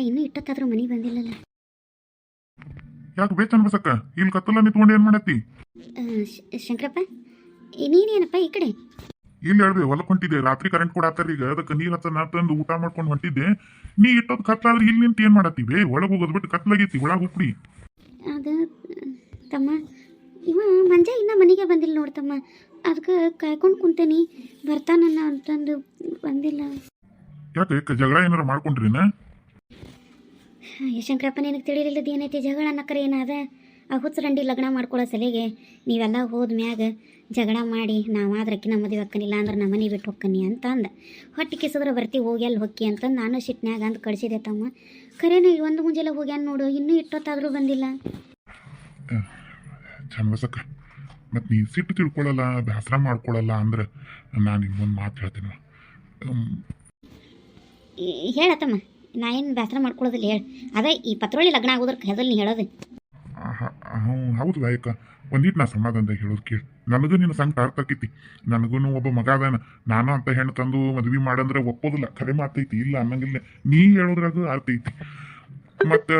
ಇನ್ನೂ ಇಟ್ಟೊತ್ತಾದ್ರೂ ಮನೆಗೆ ಬಂದಿಲ್ಲಲ್ಲ. ಯಾಕೆ ಬೇಚನ್ ಬಸಕ್ಕ ಇಲ್ಲಿ ಕತ್ತಲ ನಿಂತ್ಕೊಂಡು ಏನ್ ಮಾಡತ್ತಿ? ಶಂಕರಪ್ಪ ನೀನೇನಪ್ಪ ಈ ಕಡೆ? ಇಲ್ಲಿ ಹೇಳ್ಬೇ ಹೊಲಕ್ ಹೊಂಟಿದ್ದೆ, ರಾತ್ರಿ ಕರೆಂಟ್ ಕೂಡ ಆತಾರ ಈಗ, ಅದಕ್ಕೆ ನೀರ್ ಹತ್ತ ನಾ ತಂದು ಊಟ ಮಾಡ್ಕೊಂಡು ಹೊಂಟಿದ್ದೆ. ನೀ ಇಟ್ಟೋದ್ ಕತ್ಲಾದ್ರೆ ಇಲ್ಲಿ ನಿಂತು ಏನ್ ಮಾಡತ್ತಿ? ಒಳಗೆ ಹೋಗೋದ್ ಬಿಟ್ಟು ಕತ್ಲಾಗೈತಿ, ಒಳಗೆ ಹೋಗ್ಬಿಡಿ. ಅದು ತಮ್ಮ, ಇವ ಮಂಜ ಇನ್ನೂ ಮನೆಗೆ ಬಂದಿಲ್ಲ ನೋಡ್ತಮ್ಮ, ಅದಕ್ಕೆ ಕಾಯ್ಕೊಂಡು ಕುಂತೇನಿ ಬರ್ತಾನನ್ನ ಅಂತಂದು ಬಂದಿಲ್ಲ. ಯಾಕೆ ಜಗಳ ಏನಾರ ಮಾಡ್ಕೊಂಡ್ರಿನ? ಶಂಕರಪ್ಪ ನಿನಗೆ ತಿಳಿಲಿಲ್ಲದ ಏನೈತಿ ಜಗಳ ಅನ್ನಕ್ಕರೆ ಏನಾದ? ಆ ಹುಚ್ಚರಂಡಿ ಲಗ್ನ ಮಾಡ್ಕೊಳ್ಳೋ ಸಲಿಗೆ ನೀವೆಲ್ಲ ಹೋದ ಮ್ಯಾಗ ಜಗಳ ಮಾಡಿ ನಾವಾದ್ರಕ್ಕೆ ನಮ್ಮ ಮದುವೆ ಹೊಕ್ಕನಿಲ್ಲ ಅಂದ್ರೆ ನಮ್ಮ ಮನೆ ಬಿಟ್ಟು ಹೊಕ್ಕನಿ ಅಂತ ಅಂದ. ಹೊಟ್ಟೆ ಕಿಸಿದ್ರೆ ಬರ್ತಿ ಹೋಗಿ ಅಲ್ಲಿ ಹೊಕ್ಕಿ ಅಂತಂದು ನಾನು ಶಿಟ್ನ್ಯಾಗ ಅಂತ ಕಳಿಸಿದೆ ತಮ್ಮ. ಖರೇನ ಒಂದು ಮುಂಜಾನೆ ಹೋಗ್ಯಾನ ನೋಡು, ಇನ್ನೂ ಇಟ್ಟೊತ್ತಾದರೂ ಬಂದಿಲ್ಲ. ಚಂದಸಕ್ಕ ಮತ್ತು ನೀ ಸಿಟ್ಟು ತಿಳ್ಕೊಳ್ಳಲ್ಲ, ಬೇಸರ ಮಾಡ್ಕೊಳ್ಳಲ್ಲ ಅಂದ್ರೆ ನಾನು ಇನ್ನೊಂದು ಮಾತು ಹೇಳ್ತೀನಿ. ಹೇಳತ್ತಮ್ಮ, ನಾ ಏನು ಬೇಸರ ಮಾಡ್ಕೊಳ್ಳೋದಿಲ್ಲ, ಹೇಳಿ. ಅದೇ ಈ ಪತ್ರೊಳ್ಳಿ ಲಗ್ನ ಆಗೋದ್ರ ಹೆದಲ್ಲಿ ನೀ ಹೇಳೋದು. ಹೌದು ಗಾಯಕ, ಒಂದಿಟ್ಟು ನಾ ಸಮಾಧಾನದಾಗ ಹೇಳೋದು ಕೇಳಿ. ನನಗೂ ನಿನ್ನ ಸಂಕಟ ಅರ್ಥ ಆಕೈತಿ. ನನಗೂ ಒಬ್ಬ ಮಗ ಅದಾನ, ನಾನು ಅಂತ ಹೆಣ್ಣು ತಂದು ಮದ್ವೆ ಮಾಡಂದ್ರೆ ಒಪ್ಪೋದಿಲ್ಲ, ಖರೆ ಮಾತೈತಿ, ಇಲ್ಲ ಅನ್ನಂಗಿಲ್ಲ. ನೀ ಹೇಳೋದ್ರಾಗ ಅರ್ಥ ಐತಿ. ಮತ್ತು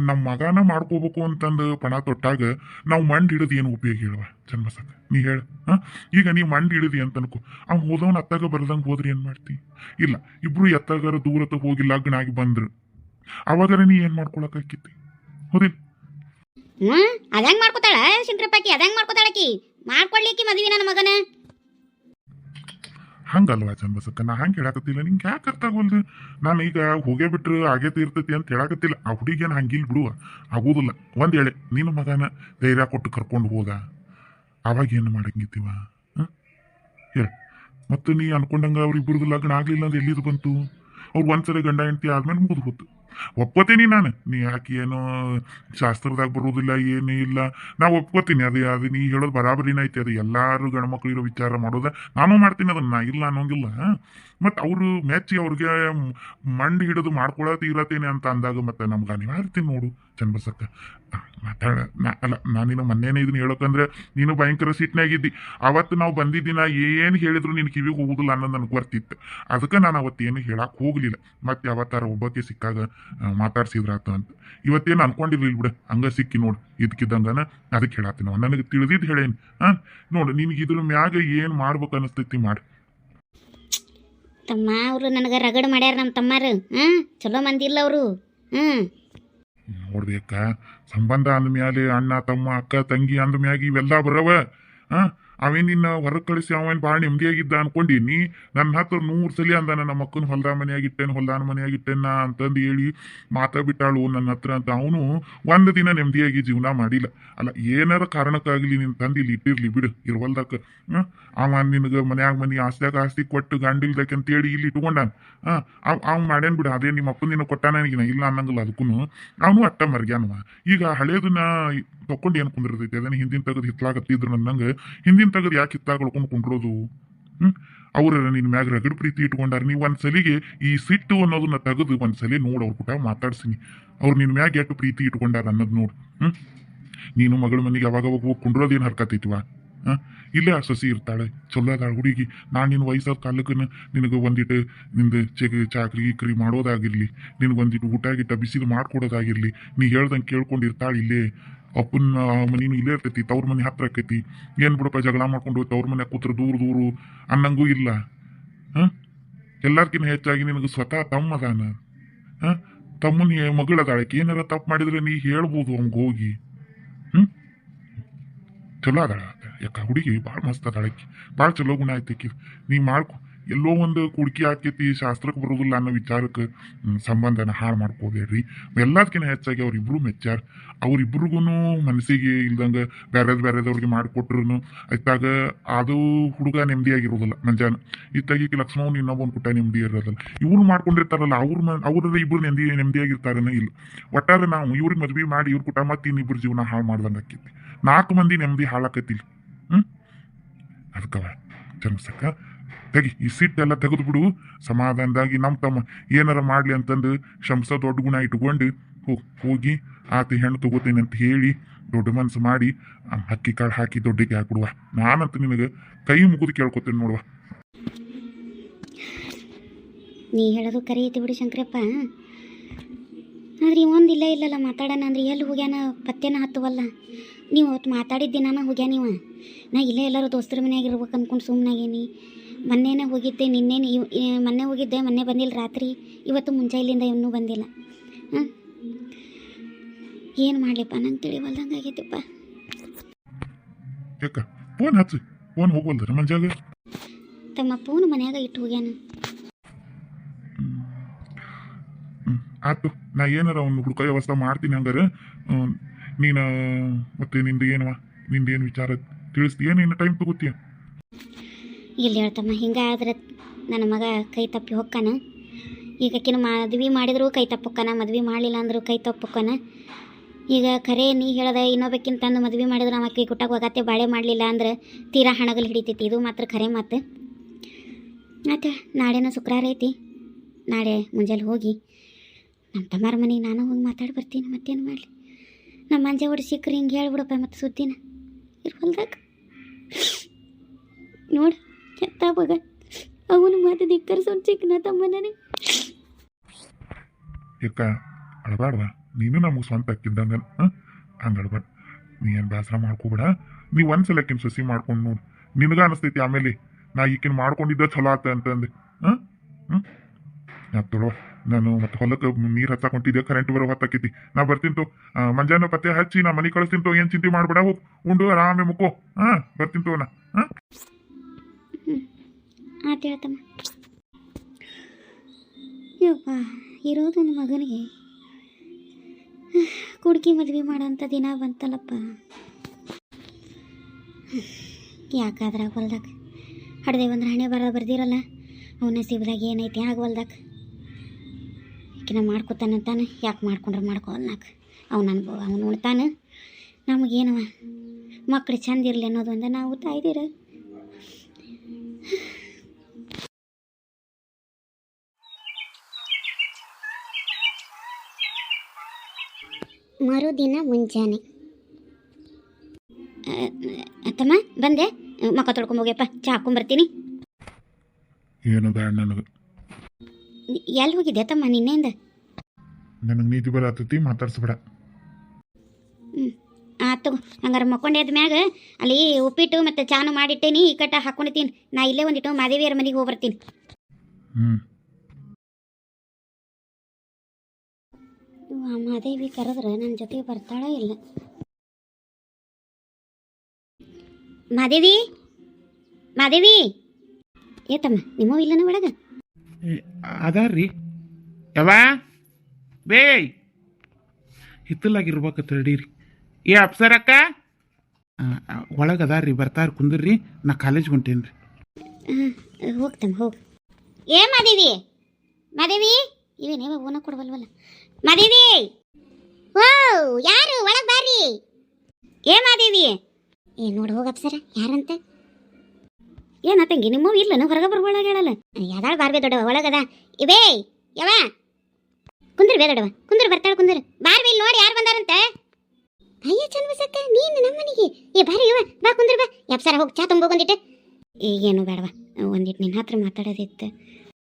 ನಮ್ಮ ಮಗನ ಮಾಡ್ಕೋಬೇಕು ಅಂತಂದು ಪಣ ತೊಟ್ಟಾಗ ನಾವು ಮಂಡ್ ಹಿಡಿದು ಏನು ಉಪಯೋಗ ಹೇಳುವ ಜನ್ಮಸಕ್ಕ? ನೀ ಹೇಳ. ಈಗ ನೀವು ಮಂಡ್ ಹಿಡಿದಿ ಅಂತ ಅನ್ಕೋ, ಅವ್ನು ಹೋದವನು ಅತ್ತಾಗ ಬರ್ದಂಗೆ ಹೋದ್ರಿ ಏನು ಮಾಡ್ತಿ? ಇಲ್ಲ, ಇಬ್ರು ಎತ್ತಾಗಾರ ದೂರತ ಹೋಗಿ ಲಗ್ನ ಆಗಿ ಬಂದ್ರು, ಅವಾಗಾರ ನೀ ಏನು ಮಾಡ್ಕೊಳಕಾಕೈತಿ? ಹೌದಿಲ್ಲ? ಅದಂಗೆ ಮಾಡ್ಕೋತಾಳ ಶಂಕರಪ್ಪಾಕಿ, ಅದಂಗೆ ಮಾಡ್ಕೋತಾಳಕಿ, ಮಾಡ್ಕೊಳ್ಳಿಕ್ಕಿ ಮದ್ವಿ ನನ್ನ ಮಗನ. ಹಂಗಲ್ವಾ ಚಂದಸಕ್ಕ, ನಾ ಹಂಗೆ ಹೇಳಕತ್ತಿಲ್ಲ. ನಿಂಗೆ ಯಾಕೆ ಅರ್ಥ ಆಗೋಲ್ದು? ನಾನು ಈಗ ಹೋಗೇ ಬಿಟ್ರು ಆಗೇತಿ ಇರ್ತೈತಿ ಅಂತ ಹೇಳಕತ್ತಿಲ್ಲ. ಆ ಹುಡುಗಿಯನ್ನು ಹಂಗಿಲ್ ಬಿಡುವ, ಆಗೋದಿಲ್ಲ. ಒಂದು ಹೇಳೆ ನಿನ್ನ ಮಗನ ಧೈರ್ಯ ಕೊಟ್ಟು ಕರ್ಕೊಂಡು ಹೋದ, ಅವಾಗ ಏನು ಮಾಡಂಗಿತ್ತೀವ? ಹೇಳ. ಮತ್ತು ನೀ ಅನ್ಕೊಂಡಂಗೆ ಅವ್ರಿಬ್ಬರದು ಲಗ್ನ ಆಗ್ಲಿಲ್ಲ ಅಂದ್ರೆ ಎಲ್ಲಿದು ಬಂತು? ಅವ್ರು ಒಂದ್ಸಲ ಗಂಡ ಹೆಂಡತಿ ಆದ್ಮೇಲೆ ಮುಗಿದು ಹೋತು. ಒಪ್ಕೋತೀನಿ ನಾನು, ನೀ ಯಾಕೆ ಏನೋ ಶಾಸ್ತ್ರದಾಗ ಬರೋದಿಲ್ಲ ಏನೂ ಇಲ್ಲ, ನಾ ಒಪ್ಕೋತೀನಿ. ಅದು ನೀ ಹೇಳೋದು ಬರಾಬರಿನ ಐತಿ. ಅದು ಎಲ್ಲರೂ ಗಂಡ್ಮಕ್ಳು ಇರೋ ವಿಚಾರ ಮಾಡೋದ, ನಾನು ಮಾಡ್ತೀನಿ ಅದನ್ನ, ನಾ ಇಲ್ಲ ಅನ್ನೋಂಗಿಲ್ಲ. ಮತ್ತು ಅವರು ಮೆಚ್ಚಿ ಅವ್ರಿಗೆ ಮಂಡಿ ಹಿಡಿದು ಮಾಡ್ಕೊಳತಿ ಇರತ್ತೇನೆ ಅಂತ ಅಂದಾಗ ಮತ್ತೆ ನಮ್ಗೆ ಅನಿವಾರ್ಯತೀನಿ ನೋಡು ಚಂದ್ರಸಕ್ಕ. ಅಲ್ಲ, ನಾನಿನ್ನು ಮೊನ್ನೆನೇ ಇದನ್ನ ಹೇಳೋಕಂದ್ರೆ ನೀನು ಭಯಂಕರ ಸಿಟ್ನಾಗಿದ್ದಿ. ಅವತ್ತು ನಾವು ಬಂದಿದ್ದಿನ ಏನು ಹೇಳಿದ್ರು ನಿನ್ನ ಕಿವಿಗೆ ಹೋಗುದಿಲ್ಲ ಅನ್ನೋದು ನನಗೆ ಬರ್ತಿತ್ತು. ಅದಕ್ಕೆ ನಾನು ಅವತ್ತೇನು ಹೇಳಕ್ಕೆ ಹೋಗಲಿಲ್ಲ. ಮತ್ತೆ ಯಾವತ್ತಾರ ಒಬ್ಬಕ್ಕೆ ಸಿಕ್ಕಾಗ ಮಾತಾಡ್ಸಿದ್ರಾತ ಅಂತ. ಇವತ್ತೇನು ಅನ್ಕೊಂಡಿರ್ಲಿಲ್ಲ ಬಿಡು, ಹಂಗ ಸಿಕ್ಕಿ ನೋಡು ಇದಕ್ಕಿದ್ದಂಗನ. ಅದಕ್ಕೆ ಹೇಳತ್ತೀನಿ ನಾವು, ನನಗೆ ತಿಳಿದಿದ್ದು ಹೇಳೇನಿ. ನೋಡು, ನಿನಗೆ ಇದ್ರ ಮ್ಯಾಗ ಏನು ಮಾಡ್ಬೇಕು ಅನಿಸ್ತೈತಿ ಮಾಡಿ. ತಮ್ಮ ಅವರು ನನಗೆ ರಗಡ್ ಮಾಡ್ಯಾರ ನಮ್ಮ ತಮ್ಮಾರು. ಚಲೋ ಮಂದಿ ಇಲ್ಲ ಅವರು. ನೋಡ್ಬೇಕ, ಸಂಬಂಧ ಅಂದ್ಮ್ಯಾಲೆ ಅಣ್ಣ ತಮ್ಮ ಅಕ್ಕ ತಂಗಿ ಅಂದ್ಮ್ಯಾಗ ಇವೆಲ್ಲ ಬರವ. ಅವೇನಿನ್ನ ಹೊರಗೆ ಕಳಿಸಿ ಅವೇನು ಭಾಳ ನೆಮ್ಮದಿಯಾಗಿದ್ದ ಅನ್ಕೊಂಡೀನಿ. ನನ್ನ ಹತ್ರ 100 ಸಲ ಅಂದಾನ, ನಮ್ಮ ಅಕ್ಕನ ಹೊಲ್ದಾನ ಮನೆಯಾಗಿಟ್ಟೇನು ಹೊಲ್ದಾನ ಮನೆಯಾಗಿಟ್ಟೇನ ಅಂತಂದು ಹೇಳಿ ಮಾತಾಡ್ಬಿಟ್ಟಾಳು ನನ್ನ ಹತ್ರ ಅಂತ. ಅವನು ಒಂದು ದಿನ ನೆಮ್ಮದಿಯಾಗಿ ಜೀವನ ಮಾಡಿಲ್ಲ. ಅಲ್ಲ, ಏನಾರ ಕಾರಣಕ್ಕಾಗಲಿ ನಿನ್ನ ತಂದು ಇಲ್ಲಿ ಇಟ್ಟಿರ್ಲಿ ಬಿಡು, ಇರ್ವಲ್ದಕ್ಕೆ. ಅವ ನಿನಗೆ ಮನ್ಯಾಗ ಮನೆ ಆಸ್ತಿಯಾಗ ಆಸ್ತಿ ಕೊಟ್ಟು ಗಂಡಿಲ್ದಕ್ಕೆ ಅಂತೇಳಿ ಇಲ್ಲಿ ಇಟ್ಕೊಂಡಾನ. ಅವ್ನು ಮಾಡ್ಯಾನ ಬಿಡು, ಅದೇ ನಿಮ್ಮ ಅಪ್ಪನ ನಿನ್ನ ಕೊಟ್ಟಾನ ನನಗಿನ ಇಲ್ಲ ಅನ್ನಂಗಿಲ್ಲ. ಅದಕ್ಕೂ ಅವನು ಅಟ್ಟ ಮರ್ಗ್ಯಾನವ. ಈಗ ಹಳೇದನ್ನ ತಕೊಂಡು ಏನು ಕುಂದಿರ್ತೈತಿ? ಅದನ್ನ ಹಿಂದಿನ ತೆಗೆದು ಹಿತ್ಲಾಗತ್ತಿದ್ರು ನನ್ನಂಗೆ, ಹಿಂದಿನ ತೆಗೆದು ಯಾಕೆ ಹಿತ್ತಾಗಳ್ಕೊಂಡು ಕುಂಡ್ರೋದು? ಅವ್ರ ನಿನ್ನ ಮ್ಯಾಗ ರಗಡ್ ಪ್ರೀತಿ ಇಟ್ಕೊಂಡಾರ. ನೀವು ಒಂದ್ಸಲಿಗೆ ಈ ಸಿಟ್ಟು ಅನ್ನೋದನ್ನ ತೆಗೆದು ಒಂದ್ಸಲಿ ನೋಡು, ಅವ್ರ ಕೂಟ ಮಾತಾಡ್ಸಿನಿ. ಅವ್ರು ನಿನ್ನ ಮ್ಯಾಗ ಎಷ್ಟು ಪ್ರೀತಿ ಇಟ್ಕೊಂಡಾರ ಅನ್ನೋದು ನೋಡು. ನೀನು ಮಗಳ ಮನೆಗೆ ಅವಾಗ ಹೋಗಿ ಕುಂಡ್ರೋದೇನು ಹರ್ಕತೈತಿವ? ಇಲ್ಲೇ ಆ ಸೊಸಿ ಇರ್ತಾಳೆ, ಚಲೋ ಅದಾಳ ಹುಡುಗಿ. ನಾನು ನಿನ್ನ ವಯಸ್ಸಾದ ಕಾಲಕ್ಕೆ ನಿನಗೆ ಒಂದಿಟ್ಟು ನಿಂದು ಚಾಕ್ರಿ ಗೀಕ್ರಿ ಮಾಡೋದಾಗಿರ್ಲಿ, ನಿನಗೊಂದಿಟ್ಟು ಊಟ ಗಿಟ್ಟ ಬಿಸಿಲು ಮಾಡ್ಕೊಡೋದಾಗಿರ್ಲಿ, ನೀ ಹೇಳ್ದಂಗೆ ಕೇಳ್ಕೊಂಡಿರ್ತಾಳೆ. ಇಲ್ಲೇ ಅಪ್ಪನ ಮನೇನು ಇಲ್ಲೇ ಇರ್ತೈತಿ, ತವ್ರ ಮನೆ ಹತ್ರ ಆಕೈತಿ. ಏನು ಬಿಡಪ್ಪ ಜಗಳ ಮಾಡ್ಕೊಂಡು ತವ್ರ ಮನೆ ಕೂತ್ರೆ ದೂರ ದೂರು ಅನ್ನಂಗೂ ಇಲ್ಲ. ಎಲ್ಲರ್ಕಿನ್ನ ಹೆಚ್ಚಾಗಿ ನಿನಗೆ ಸ್ವತಃ ತಮ್ಮ ಅದಾನ. ತಮ್ಮನ ಮಗಳದಾಳಕ್ಕೆ ಏನಾರ ತಪ್ಪು ಮಾಡಿದ್ರೆ ನೀ ಹೇಳ್ಬೋದು ಅವ್ಗೆ ಹೋಗಿ. ಚಲೋ ಅದಾಳ ಯಾಕ ಹುಡುಗಿ, ಭಾಳ ಮಸ್ತ್ ಅದಾಳಕ್ಕಿ, ಭಾಳ ಚಲೋ ಗುಣ ಐತಕ್ಕಿ. ನೀ ಮಾಡ್ಕೊ. ಎಲ್ಲೋ ಒಂದು ಕುಡ್ಕಿ ಹಾಕೈತಿ, ಶಾಸ್ತ್ರಕ್ಕೆ ಬರೋದಿಲ್ಲ ಅನ್ನೋ ವಿಚಾರಕ್ಕೆ ಸಂಬಂಧನ ಹಾಳು ಮಾಡ್ಕೋಬೇಡ್ರಿ. ಎಲ್ಲದಕ್ಕಿಂತ ಹೆಚ್ಚಾಗಿ ಅವ್ರಿಬ್ರು ಮೆಚ್ಚಾರ. ಅವ್ರಿಬ್ರಿಗೂ ಮನಸ್ಸಿಗೆ ಇಲ್ದಂಗೆ ಬೇರೆದವ್ರಿಗೆ ಮಾಡಿಕೊಟ್ರು ಇತ್ತಾಗ ಅದು ಹುಡುಗ ನೆಮ್ಮದಿಯಾಗಿರೋದಿಲ್ಲ ಮಂಜಾನ. ಇತ್ತಾಗ ಲಕ್ಷ್ಮಣ್ ಇನ್ನೊಬ್ಬನ ಕುಟ್ಟ ನೆಮ್ಮದಿ ಇರೋದಿಲ್ಲ. ಇವ್ರು ಮಾಡ್ಕೊಂಡಿರ್ತಾರಲ್ಲ, ಅವ್ರ ಇಬ್ರು ನೆಮ್ಮದಿಯಾಗಿರ್ತಾರನ ಇಲ್ಲ. ಒಟ್ಟಾರೆ ನಾವು ಇವ್ರಿಗೆ ಮದ್ವೆ ಮಾಡಿ ಇವ್ರ ಕುಟ ಮತ್ತೆ ಇನ್ನಿಬ್ರು ಜೀವನ ಹಾಳು ಮಾಡ್ದಂಗೆ ಆಕೈತಿ. 4 ಮಂದಿ ನೆಮ್ಮದಿ ಹಾಳಾಕತಿಲ್ಲ. ಅದಕ್ಕವ ಚಂದ್ರಸಕ್ಕ, ತೆಗಿ ಈ ಸಿಟ್ಟೆಲ್ಲ ತೆಗೆದು ಬಿಡು. ಸಮಾಧಾನದಾಗಿ ನಮ್ಮ ತಮ್ಮ ಏನಾರ ಮಾಡ್ಲಿ ಅಂತಂದು ಶಂಸ ದೊಡ್ಡ ಗುಣ ಇಟ್ಕೊಂಡು ಹೋಗಿ ಆತ ಹೆಣ್ಣು ತಗೋತೇನೆ ಅಂತ ಹೇಳಿ ದೊಡ್ಡ ಮನಸ್ಸು ಮಾಡಿ ಅಕ್ಕಿ ಕಾಳು ಹಾಕಿ ದೊಡ್ಡಕ್ಕೆ ಹಾಕ್ಬಿಡುವ. ನಾನಂತ ನಿನಗೆ ಕೈ ಮುಗಿದು ಕೇಳ್ಕೊತೇನೆ ನೋಡುವ. ನೀ ಹೇಳೋದು ಕರಿ ಐತಿ ಬಿಡು ಶಂಕರಪ್ಪ. ಆದ್ರೆ ಇವೊಂದು ಇಲ್ಲಲ್ಲ ಮಾತಾಡೋಣ ಅಂದ್ರೆ ಎಲ್ಲಿ ಹೋಗ್ಯಾನ ಪತ್ತೆನ ಹತ್ತವಲ್ಲ. ನೀವು ಅವತ್ತು ಮಾತಾಡಿದ್ದ ದಿನಾನ ಹೋಗ್ಯಾನ ಇವ. ನಾ ಇಲ್ಲೇ ಎಲ್ಲರೂ ದೋಸ್ತರ ಮನೆಯಾಗ ಇರ್ಬೇಕು ಅಂದ್ಕೊಂಡು ಸುಮ್ಮನಾಗೇನಿ. ಮೊನ್ನೆನೇ ಹೋಗಿದ್ದೆ, ನಿನ್ನೇನು ಮೊನ್ನೆ ಹೋಗಿದ್ದೆ, ಮೊನ್ನೆ ಬಂದಿಲ್ಲ ರಾತ್ರಿ. ಇವತ್ತು ಮುಂಜಾಯಿಲಿಂದ ಇನ್ನೂ ಬಂದಿಲ್ಲ. ಹಾಂ, ಏನು ಮಾಡಲಿಪ್ಪ, ನಂಗೆ ತಿಳಿವಲ್ದಂಗೆ ಆಗೈತಿಪ್ಪ. ಯಾಕ ಫೋನ್ ಹಚ್ಚು, ಫೋನ್ ಹೋಗ್ವಲ್ದ್ರ ಮಂಜಾಗ. ತಮ್ಮ ಫೋನ್ ಮನ್ಯಾಗ ಇಟ್ಟು ಹೋಗ್ಯಾನ. ಆಯ್ತು, ನಾ ಏನಾರ ಅವ್ನು ಹುಡುಕ ವ್ಯವಸ್ಥೆ ಮಾಡ್ತೀನಿ. ಹಂಗಾರೆ ನೀನು ಮತ್ತೆ ನಿಂದೇನು ವಿಚಾರ ತಿಳಿಸ್ತೀಯ? ನೀನು ಟೈಮ್ ತಗೋತೀಯ? ಇಲ್ಲಿ ಹೇಳ್ತಮ್ಮ, ಹಿಂಗಾದ್ರೆ ನನ್ನ ಮಗ ಕೈ ತಪ್ಪಿ ಹೊಕ್ಕಾನ. ಈಗ ಆಕಿನ ಮದ್ವೆ ಮಾಡಿದ್ರು ಕೈ ತಪ್ಪೊಕ್ಕನ, ಮದ್ವೆ ಮಾಡಲಿಲ್ಲ ಅಂದರೂ ಕೈ ತಪ್ಪೊಕ್ಕನ. ಈಗ ಖರೆ ನೀ ಹೇಳ್ದೆ ಇನ್ನೊಬ್ಬಕ್ಕಿಂತ ತಂದು ಮದ್ವೆ ಮಾಡಿದ್ರೆ ನಮ್ಮ ಅಕ್ಕಿ ಕುಟ್ಟಾಗ ಹೋಗತ್ತೆ, ಬಾಳೆ ಮಾಡಲಿಲ್ಲ ಅಂದ್ರೆ ತೀರಾ ಹಣಗಲ್ ಹಿಡಿತೈತಿ. ಇದು ಮಾತ್ರ ಖರೆ ಮಾತು. ಆಯ್ತು, ನಾಳೆನ ಶುಕ್ರವಾರ ಐತಿ. ನಾಳೆ ಮುಂಜಾನೆ ಹೋಗಿ ನಮ್ಮ ತಮ್ಮಾರ ಮನೆಗೆ ನಾನು ಹೋಗಿ ಮಾತಾಡಿ ಬರ್ತೀನಿ. ಮತ್ತೇನು ಮಾಡಲಿ, ನಮ್ಮ ಮಂಜೆ ಹೊಡಿ ಸಿಕ್ಕರೆ ಹಿಂಗೆ ಹೇಳ್ಬಿಡಪ್ಪ ಮತ್ತು ಸುದ್ದಿನ ಇರ್ವಲ್ದಾಗ. ನೋಡು ಕೆತ್ತ ಮಗ, ಅವನು ಮಾತು ಧಿಕ್ಕರಿಸೋನು ಚಿಕ್ಕನ ತಮ್ಮ ನನಗೆ. ಯಾಕ ಅಳಬಾಡ್ವಾ? ನೀನು ನಮಗೆ ಸ್ವಂತ ಹಾಕಿದ್ದಂಗ ಹಂಗೆ ಅಳಬಾರ್ದು. ನೀ ಏನು ಬೇಸರ ಮಾಡ್ಕೋಬೇಡ. ನೀ ಒಂದ್ಸಲಕ್ಕಿನ ಸಸಿ ಮಾಡ್ಕೊಂಡು ನೋಡು, ನಿನಗ ಅನಿಸ್ತೈತಿ ಆಮೇಲೆ ನಾ ಈಕಿನ ಮಾಡ್ಕೊಂಡಿದ್ದ ಚಲೋ ಆತ ಅಂತಂದು. ತೊಳವ, ನಾನು ಮತ್ತೆ ಹೊಲಕ್ಕೆ ನೀರು ಹಚ್ಚಾಕೊಂತಿದ್ದೆ, ಕರೆಂಟ್ ಬರೋ ಹೊತ್ತಾಕೈತಿ. ನಾ ಬರ್ತಿಂತು, ಮಂಜಾನ ಪತ್ತೆ ಹಚ್ಚಿ ನಾ ಮನೆ ಕಳಿಸ್ತಿಂತು. ಏನು ಚಿಂತೆ ಮಾಡ್ಬೇಡ, ಹೋಗಿ ಉಂಡು ಆರಾಮೆ ಮುಕ್ಕೋ. ಬರ್ತಿಂತು ನಾ. ಆತ ಹೇಳ್ತಮ್ಮ. ಯಪ್ಪ, ಇರೋದೊಂದು ಮಗನಿಗೆ ಕುಡ್ಕಿ ಮದ್ವೆ ಮಾಡೋಂಥ ದಿನ ಬಂತಲ್ಲಪ್ಪ. ಯಾಕಾದ್ರೆ ಹೊಲ್ದಾಗ ಹಡ್ದೆ ಒಂದು ಹಣೆ ಬರ್ದಿರಲ್ಲ, ಅವನ ಸಿಬ್ದಾಗ ಏನೈತಿ ಆಗವಲ್ದಾಗ. ಈಕಿನ ಮಾಡ್ಕೊತಾನಂತಾನೆ, ಯಾಕೆ ಮಾಡ್ಕೊಂಡ್ರೆ ಮಾಡ್ಕೊವಲ್ನಾಕ. ಅವನು ಉಣ್ತಾನೆ, ನಮಗೇನವ ಮಕ್ಳು ಚಂದ ಇರಲಿ ಅನ್ನೋದು ಒಂದು ನಾವು ತಾಯ್ದಿರ. ಮರುದಿನ ಮುಂಜಾನೆ. ಅತ್ತಮ್ಮ ಬಂದೆ, ಮಕ್ಕ ತೊಳ್ಕೊಂಬೋಗ್ಯಪ್ಪ, ಚಾ ಹಾಕೊಂಬರ್ತೀನಿ. ಏನು ಬೇಡ ನನಗೆ. ಎಲ್ಲಿ ಹೋಗಿದ್ದೆ ತಮ್ಮ ನಿನ್ನೆಯಿಂದ? ನನಗೆ ನೀತಿ ಬರತೈತಿ, ಮಾತಾಡ್ಸ್ಬೇಡ. ಆತು, ಹಂಗಾರೆ ಮಕ್ಕೊಂಡೆದ ಮ್ಯಾಗ ಅಲ್ಲಿ ಉಪ್ಪಿಟ್ಟು ಮತ್ತು ಚಾನು ಮಾಡಿಟ್ಟೇನಿ, ಈ ಕಟ್ಟ ಹಾಕೊಂಡಿದ್ದೀನಿ. ನಾ ಇಲ್ಲೇ ಒಂದಿಟ್ಟು ಮಾದೇವಿಯರ ಮನೆಗೆ ಹೋಗಿ ಬರ್ತೀನಿ. ಮಾದೇವಿ ಕರೆದ್ರೆ ನನ್ನ ಜೊತೆಗೆ ಬರ್ತಾಳ ಇಲ್ಲ? ಮಾದೇವಿ, ಮಾದೇವಿ, ಏತಮ್ಮ ನಿಮ್ಮ ಇಲ್ಲನ ಒಳಗ? ಅದಾರ್ರಿ ಯಾವ ಬೇಯ್ ಹಿತ್ತಲಾಗಿರ್ಬೇಕು ತಡೀರಿ. ಏ ಅಪ್ಸರಕ್ಕ, ಒಳಗೆ ಅದಾರ್ರಿ, ಬರ್ತಾರ, ಕುಂದ್ರಿ. ನಾ ಕಾಲೇಜ್ ಹೊಂಟೇನಿ ರೀ. ಹೋಗ್ತಮ್ಮ ಹೋಗಿ. ಏ ಮಾದೇವಿ, ಮಾದೇವಿ, ಇವೇನೇ ಓನ ಕೊಡವಲ್ವಲ್ಲ. ಮಾದೇವಿ, ಓ ಯಾರು ಒಳಗೆ ಬಾರಿ. ಏ ಮಾದೇವಿ, ನೋಡಿ ಹೋಗ ಅಪ್ಸರ, ಯಾರಂತೆ? ಏನ ತಂಗಿ ನಿಮ್ಮ ಇಲ್ಲನ ಹೊರಗೆ ಬರ್ಬೋಳಾಗ ಹೇಳಲ್ಲ. ಯಾದಾಳ ಬಾರ್ಬೇ ದೊಡ್ಡವ ಒಳಗದ. ಇವೇ ಯಾವ ಕುಂದ್ರ ಬೇ ದೊಡ್ಡವ, ಕುಂದ್ರ ಬರ್ತಾಳ, ಕುಂದ್ರ ಬಾರ್ಬಿ. ಇಲ್ಲಿ ನೋಡಿ ಯಾರು ಬಂದಾರಂತೆ. ಅಯ್ಯ ಚನ್ಬಸಕ್ಕ, ನೀನು ನಮ್ಮನಿಗೆ. ಏ ಬಾರಿ ಇವ, ಬಾ ಕುಂದ್ರ ಬಾ. ಅಪ್ಸರ ಹೋಗಿ ಚಾ ತುಂಬೋಗೊಂದಿಟ್ಟೆ. ಈಗೇನು ಬೇಡವ, ಒಂದಿಟ್ಟು ನಿನ್ನ ಹತ್ರ ಮಾತಾಡೋದಿತ್ತು.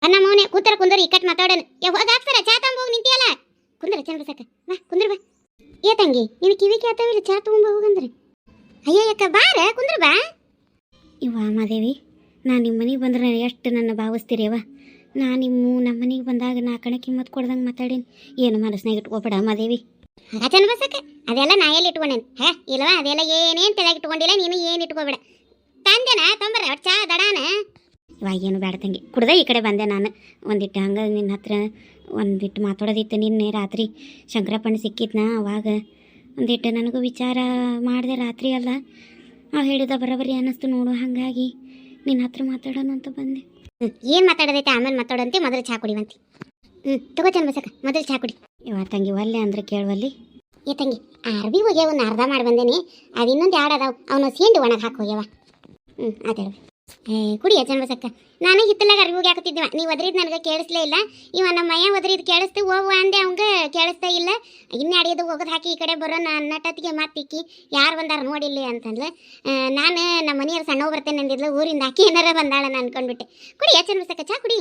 ಅನ್ನ ಮೌನೆ ಕೂತರ ಕುಂದ್ರ ಇಕ್ಕಟ್ ಮಾತಾಡೋಣ. ಹೋಗ ಅಪ್ಸರ, ಚಾ ತಂಬೋಗಿ ನಿಂತಿಯಲ್ಲ. ಕುಂದ್ರ ಚನ್ಬಸಕ್ಕ, ಬಾ ಕುಂದ್ರ ಬಾ. ಏ ತಂಗಿ, ನಿನ್ನ ಕಿವಿ ಕೇಳ್ತಾವಿಲ್ಲ, ಚಾ ತಗೊಂಬ ಹೋಗಂದ್ರೆ. ಅಯ್ಯ ಯಾಕ ಬಾರ, ಕುಂದ್ರ ಬಾ. ಇವ ಮಾದೇವಿ, ನಾನು ನಿಮ್ಮ ಮನೆಗೆ ಬಂದ್ರೆ ಎಷ್ಟು ನನ್ನ ಭಾವಿಸ್ತೀರಿಯವ. ನಮ್ಮ ಮನೆಗೆ ಬಂದಾಗ ನಾ ಕಣ ಕಿಮ್ಮತ್ತು ಕೊಡ್ದಂಗೆ ಮಾತಾಡೀನಿ. ಏನು ಮನಸ್ನಾಗ ಇಟ್ಕೋಬೇಡ ಮಾದೇವಿ. ಚಂದ ಬಸಕ್ಕ, ಅದೆಲ್ಲ ನಾ ಎಲ್ಲಿ ಇಟ್ಕೊಂಡೇನು? ಇಲ್ವಾ, ಅದೆಲ್ಲ ಏನೇನು ತೆಳಗೆ ಇಟ್ಕೊಂಡಿಲ್ಲ. ನೀನು ಏನು ಇಟ್ಕೋಬೇಡ. ತಂದೆನಾ ತೊಂಬರ ಒಟ್ಟು ಚಾ ದಡಾನ. ಇವಾಗ ಏನು ಬೇಡ ತಂಗಿ, ಕುಡ್ದೆ ಈ ಕಡೆ ಬಂದೆ ನಾನು. ಒಂದಿಟ್ಟು ಹಂಗೆ ನಿನ್ನ ಹತ್ರ ಒಂದಿಟ್ಟು ಮಾತಾಡೋದಿತ್ತು. ನಿನ್ನೆ ರಾತ್ರಿ ಶಂಕರಪ್ಪಣ್ಣ ಸಿಕ್ಕಿದ್ನ, ಅವಾಗ ಒಂದಿಟ್ಟು ನನಗೂ ವಿಚಾರ ಮಾಡಿದೆ. ರಾತ್ರಿ ಅಲ್ಲ, ಅವು ಹೇಳಿದ ಬರೋಬರಿ ಅನ್ನಿಸ್ತು ನೋಡು. ಹಾಗಾಗಿ ನಿನ್ನ ಹತ್ರ ಮಾತಾಡೋಣ ಅಂತ ಬಂದೆ. ಏನು ಮಾತಾಡೋದೈತೆ ಆಮೇಲೆ ಮಾತಾಡೋಂತೆ, ಮೊದಲು ಚಾ ಕುಡಿವಂತೆ. ತಗೋ ಚನ್ಬಸಕ್ಕ, ಮೊದಲು ಚಾ ಕುಡಿ. ಇವ ತಂಗಿ ಒಲ್ಲೆ ಅಂದ್ರೆ ಕೇಳುವಲ್ಲಿ. ಏ ತಂಗಿ, ಅರ್ಬಿ ಹೋಗ್ಯಾವ, ಒಂದು ಅರ್ಧ ಮಾಡಿ ಬಂದೇನಿ. ಅದು ಇನ್ನೊಂದು ಎರಡು ಅದಾವ, ಅವನು ಸೇಂಡು ಒಣಗಿ ಹಾಕಿ ಹೋಗ್ಯಾವ. ಅದೇ ಕುಡಿಯ ಚನ್ಬಸಕ್ಕ. ನಾನು ಹಿತ್ತಲಾಗ ಅರ್ಬಿ ಹೋಗಿ ಹಾಕುತ್ತಿದ್ದೇವ. ನೀವು ಒದ್ರಿದ್ ನನಗೆ ಕೇಳಿಸ್ಲೇ ಇಲ್ಲ. ಇವ ನಮ್ಮ ಮಯ್ಯ ಒದ್ರಿದ್ ಕೇಳಿಸ್ತು, ಹೋಗುವ ಅಂದೆ, ಅವಂಗೆ ಕೇಳಿಸ್ತಾ ಇಲ್ಲ. ಇನ್ನೇ ಅಡಿಯೋದು ಹೋಗೋದು ಹಾಕಿ ಈ ಕಡೆ ಬರೋ ನಟತ್ತಿಗೆ ಮಾತಿಕ್ಕಿ ಯಾರು ಬಂದಾರ ನೋಡಿಲ್ಲ ಅಂತಂದ್ಲು. ನಾನು ನಮ್ಮ ಮನೆಯವ್ರು ಸಣ್ಣ ಬರ್ತೇನೆ ಅಂದಿದ್ಲು. ಊರಿಂದ ಹಾಕಿ ಏನಾರ ಬಂದಾಳ ಅನ್ಕೊಂಡ್ಬಿಟ್ಟೆ. ಕುಡಿಯ ಚನ್ಬಸಕ್ಕ, ಚಾ ಕುಡಿ.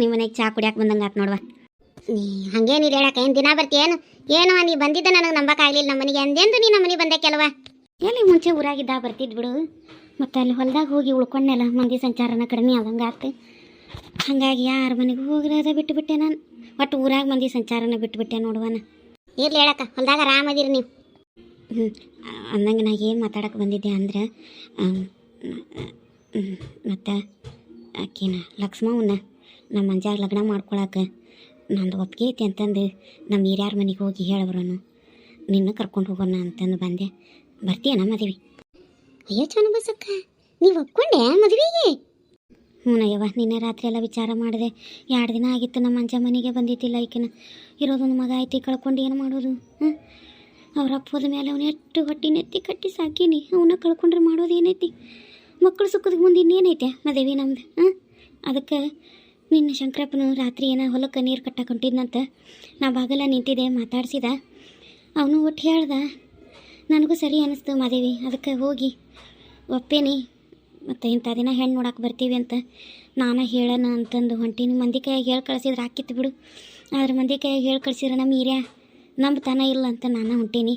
ನಿಮ್ಮ ಮನೆಗೆ ಚಾ ಕುಡಿಯಾಕೆ ಬಂದಂಗೆ ಆತು ನೋಡುವ. ನೀ ಹಂಗೇನಿಲ್ಲ ಹೇಳಕ್ಕ, ಏನು ದಿನ ಬರ್ತೀಯೇನು? ಏನು ನೀ ಬಂದಿದ್ದ ನನಗೆ ನಂಬಕ್ಕಾಗಲಿಲ್ಲ ನಮ್ಮ ಮನೆಗೆ. ಅಂದೆಂದು ನೀ ನಮ್ಮ ಮನೆಗೆ ಬಂದೆ ಕೆಲವ. ಎಲ್ಲಿ ಮುಂಚೆ ಊರಾಗಿದ್ದ ಬರ್ತಿದ್ದು ಬಿಡು, ಮತ್ತು ಅಲ್ಲಿ ಹೊಲ್ದಾಗ ಹೋಗಿ ಉಳ್ಕೊಂಡೆಲ್ಲ ಮಂದಿ ಸಂಚಾರನ ಕಡಿಮೆ ಆದಂಗೆ ಆತು. ಹಾಗಾಗಿ ಯಾರ ಮನೆಗೂ ಹೋಗಿರೋದ ಬಿಟ್ಟುಬಿಟ್ಟೆ ನಾನು. ಒಟ್ಟು ಊರಾಗ ಮಂದಿ ಸಂಚಾರನ ಬಿಟ್ಟುಬಿಟ್ಟೆ ನೋಡುವನ. ಇರ್ಲಿ ಹೇಳಕ್ಕ, ಹೊಲ್ದಾಗ ಆರಾಮದಿರಿ ನೀವು. ಅಂದಂಗೆ ನಾ ಏನು ಮಾತಾಡಕ್ಕೆ ಬಂದಿದ್ದೆ ಅಂದ್ರೆ, ಮತ್ತು ಆಕಿನ ಲಕ್ಷ್ಮವ್ವನ ನಮ್ಮ ಮಂಜಾಗ ಲಗ್ನ ಮಾಡ್ಕೊಳಕ್ಕೆ ನಂದು ಒಪ್ಪಿಗೆ ಐತಿ ಅಂತಂದು ನಮ್ಮ ಹಿರಿಯರ ಮನೆಗೆ ಹೋಗಿ ಹೇಳವ್ರನು ನಿನ್ನ ಕರ್ಕೊಂಡು ಹೋಗೋಣ ಅಂತಂದು ಬಂದೆ. ಬರ್ತೀಯನ ಮದುವೆ? ಅಯ್ಯೋ ಚನ್ನಬಸಕ್ಕ, ನೀವು ಒಪ್ಕೊಂಡೆ ಮದುವೆಗೆ? ಹ್ಞೂ ಯವ್ವ, ನಿನ್ನೆ ರಾತ್ರಿ ಎಲ್ಲ ವಿಚಾರ ಮಾಡಿದೆ. 2 ದಿನ ಆಗಿತ್ತು ನಮ್ಮ ಮಂಜ ಮನೆಗೆ ಬಂದಿದ್ದಿಲ್ಲ. ಈಕಿನ ಇರೋದೊಂದು ಮಗ ಐತಿ, ಕಳ್ಕೊಂಡು ಏನು ಮಾಡೋದು? ಅವ್ರ ಅಪ್ಪದ ಮೇಲೆ ಅವನು ಎಷ್ಟು ಹೊಟ್ಟಿನೆತ್ತಿ ಕಟ್ಟಿ ಸಾಕೀನಿ, ಅವನ್ನ ಕಳ್ಕೊಂಡ್ರೆ ಮಾಡೋದು ಏನೈತಿ? ಮಕ್ಕಳು ಸುಖದ ಮುಂದೆ ಇನ್ನೇನೈತೆ ಮದುವೆ ನಮ್ದು? ಅದಕ್ಕೆ ನಿನ್ನ ಶಂಕರಪ್ಪನು ರಾತ್ರಿ ಏನೋ ಹೊಲಕ್ಕೆ ನೀರು ಕಟ್ಟಕ್ಕೆ ಹೊಂಟಿದ್ನಂತ ನಾ ಬಾಗಲ ನಿಂತಿದ್ದೆ, ಮಾತಾಡ್ಸಿದ. ಅವನು ಒಟ್ಟು ಹೇಳ್ದ, ನನಗೂ ಸರಿ ಅನ್ನಿಸ್ತು ಮದುವೆ. ಅದಕ್ಕೆ ಹೋಗಿ ಒಪ್ಪೇನಿ, ಮತ್ತು ಇಂಥ ದಿನ ಹೆಣ್ಣು ನೋಡಕ್ಕೆ ಬರ್ತೀವಿ ಅಂತ ನಾನು ಹೇಳೋಣ ಅಂತಂದು ಹೊಂಟೀನಿ. ಮಂದಿ ಕೈಯಾಗ ಹೇಳಿ ಕಳಿಸಿದ್ರೆ ಹಾಕಿತ್ತು ಬಿಡು, ಆದ್ರೆ ಮಂದಿ ಕೈಯಾಗ ಹೇಳಿ ಕಳಿಸಿದ್ರೆ ನಮ್ಮ ಹಿರಿಯ ನಂಬ್ತಾನ ಇಲ್ಲ ಅಂತ ನಾನು ಹೊಂಟೀನಿ.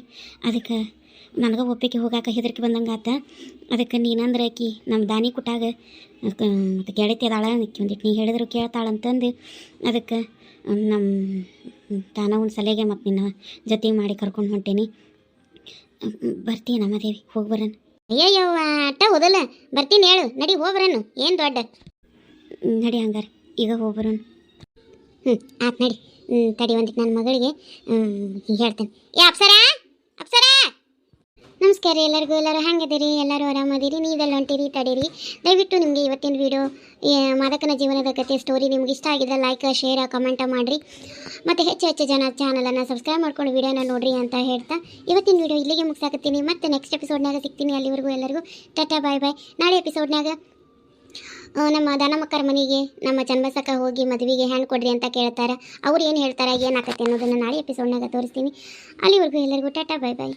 ಅದಕ್ಕೆ ನನಗೆ ಒಪ್ಪಿಗೆ ಹೋಗಾಕ ಹೆದರಿಕೆ ಬಂದಂಗೆ ಆತ. ಅದಕ್ಕೆ ನೀನಂದ್ರೆ ಆಕಿ ನಮ್ಮ ದಾನಿ ಕುಟ್ಟಾಗ ಮತ್ತು ಗೆಳತಿ ಅದಾಳ, ಒಂದಿಟ್ಟು ನೀ ಹೇಳಿದ್ರು ಕೇಳ್ತಾಳಂತಂದು ಅದಕ್ಕೆ ನಮ್ಮ ತಾನ ಒಂದು ಸಲಿಗೆ ಮತ್ತು ನಿನ್ನ ಜೊತೆ ಮಾಡಿ ಕರ್ಕೊಂಡು ಹೊಂಟೀನಿ. ಬರ್ತೀನ ಮದೇವಿ, ಹೋಗಿ ಬರೋಣ. ಅಯ್ಯಯ್ಯೋ ಅಟ್ಟ ಓದಲ್ಲ, ಬರ್ತೀನಿ ಹೇಳು, ನಡಿ ಹೋಗ್ಬರನು, ಏನು ದೊಡ್ಡ. ನಡಿ ಹಂಗಾರೆ ಈಗ ಹೋಗಿ ಬರೋಣ. ಆತ್ ನಡಿ. ತಡಿ ಒಂದಿಟ್ಟು ನನ್ನ ಮಗಳಿಗೆ ಹೇಳ್ತೇನೆ. ಏ ಅಪ್ಸರಾ, ಅಪ್ಸರಾ, ನಮಸ್ಕಾರ ಎಲ್ಲರಿಗೂ. ಎಲ್ಲರೂ ಹೆಂಗದಿರಿ? ಎಲ್ಲರೂ ಆರಾಮದಿರಿ? ನೀವೆಲ್ಲ ಹೊಂಟಿರಿ? ತಡೀರಿ. ದಯವಿಟ್ಟು ನಿಮಗೆ ಇವತ್ತಿನ ವಿಡಿಯೋ ಮಾದಕನ ಜೀವನದ ಕಥೆ ಸ್ಟೋರಿ ನಿಮ್ಗೆ ಇಷ್ಟ ಆಗಿದ್ರೆ ಲೈಕ್, ಶೇರ್, ಕಮೆಂಟ್ ಮಾಡಿರಿ. ಮತ್ತು ಹೆಚ್ಚು ಜನ ಚಾನಲನ್ನು ಸಬ್ಸ್ಕ್ರೈಬ್ ಮಾಡ್ಕೊಂಡು ವಿಡಿಯೋನ ನೋಡ್ರಿ ಅಂತ ಹೇಳ್ತಾ ಇವತ್ತಿನ ವಿಡಿಯೋ ಇಲ್ಲಿಗೆ ಮುಗಿಸಾಕತ್ತೀನಿ. ಮತ್ತೆ ನೆಕ್ಸ್ಟ್ ಎಪಿಸೋಡ್ನಾಗ ಸಿಗ್ತೀನಿ. ಅಲ್ಲಿವರೆಗೂ ಎಲ್ಲರಿಗೂ ಟಾಟಾ ಬಾಯ್ ಬಾಯ್. ನಾಳೆ ಎಪಿಸೋಡ್ನಾಗ ನಮ್ಮ ದನಮಕ್ಕರ ಮನೆಗೆ ನಮ್ಮ ಚನ್ನಬಸಕ್ಕ ಹೋಗಿ ಮದುವೆಗೆ ಹೆಣ್ಣು ಕೊಡ್ರಿ ಅಂತ ಕೇಳ್ತಾರೆ. ಅವ್ರು ಏನು ಹೇಳ್ತಾರೆ, ಏನಾಕತ್ತೆ ಅನ್ನೋದನ್ನು ನಾಳೆ ಎಪಿಸೋಡ್ನಾಗ ತೋರಿಸ್ತೀನಿ. ಅಲ್ಲಿವರೆಗೂ ಎಲ್ಲರಿಗೂ ಟಾಟಾ ಬಾಯ್ ಬಾಯ್.